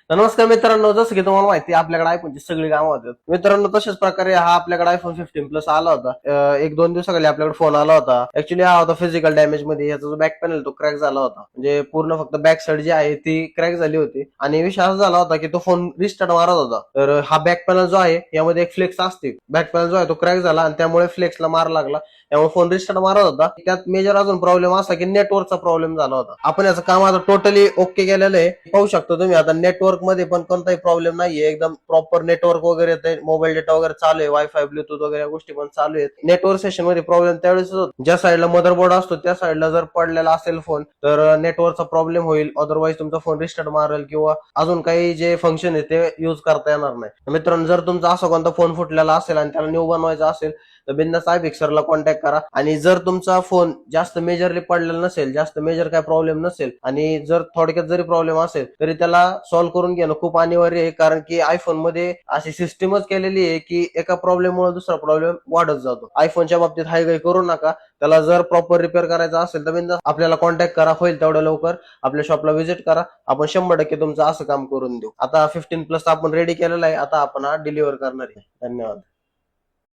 नमस्कार मित्रांनो, जसं की तुम्हाला माहिती आहे, आपल्याकडे आयफोनची सगळी कामं होतात मित्रांनो. तशाच प्रकारे हा आपल्याकडे आयफोन 15 प्लस आला होता. एक दोन दिवसाखाली आपल्याकडे फोन आला होता. ऍक्च्युली हा होता फिजिकल डॅमेज मध्ये. याचा जो बॅक पॅनल तो क्रॅक झाला होता. म्हणजे पूर्ण फक्त बॅक साईड जी आहे ती क्रॅक झाली होती आणि विषय असा झाला होता की तो फोन रिस्टार्ट मारत होता. तर हा बॅक पॅनल जो आहे यामध्ये एक फ्लेक्स असते. बॅक पॅनल जो आहे तो क्रॅक झाला आणि त्यामुळे फ्लेक्सला मार लागला. त्यामुळे फोन रिस्टार्ट मारत होता. त्यात मेजर अजून प्रॉब्लेम असा की नेटवर्कचा प्रॉब्लेम झाला होता. आपण याचं काम आता टोटली ओके केलेलं आहे. पाहू शकतो तुम्ही आता नेटवर्क मध्ये पण कोणताही प्रॉब्लेम नाहीये. एकदम प्रॉपर नेटवर्क वगैरे येते. मोबाईल डेटा वगैरे चालू आहे. वायफाय ब्लूटूथ वगैरे गोष्टी पण चालू आहेत. नेटवर्क सेशन मध्ये प्रॉब्लेम त्यावेळेस होतो. ज्या साईडला मदरबोर्ड असतो त्या साईडला जर पडलेला असेल फोन तर नेटवर्कचा प्रॉब्लेम होईल. अदरवाईज तुमचा फोन रिस्टार्ट मारेल किंवा अजून काही जे फंक्शन आहे ते युज करता येणार नाही. मित्रांनो, जर तुमचा असा कोणता फोन फुटलेला असेल आणि त्याला न्यू बनवायचा असेल तर बिंदास iFixer ला कॉन्टॅक्ट करा. आणि जर तुमचा फोन जास्त मेजरली पडलेला नसेल, जास्त मेजर काय प्रॉब्लेम नसेल आणि जर थोडक्यात जरी प्रॉब्लेम असेल तरी त्याला सॉल्व्ह करून घेणं खूप अनिवार्य आहे. कारण की आयफोन मध्ये अशी सिस्टीमच केलेली आहे की एका प्रॉब्लेम मुळे दुसरा प्रॉब्लेम वाढत जातो. आयफोनच्या बाबतीत हायगाई करू नका. त्याला जर प्रॉपर रिपेअर करायचा असेल तर बिंदास आपल्याला कॉन्टॅक्ट करा. होईल तेवढ्या लवकर आपल्या शॉपला व्हिजिट करा. आपण 100% तुमचं असं काम करून देऊ. आता 15 प्लस आपण रेडी केलेला आहे. आता आपण हा डिलिव्हर करणार आहे. धन्यवाद.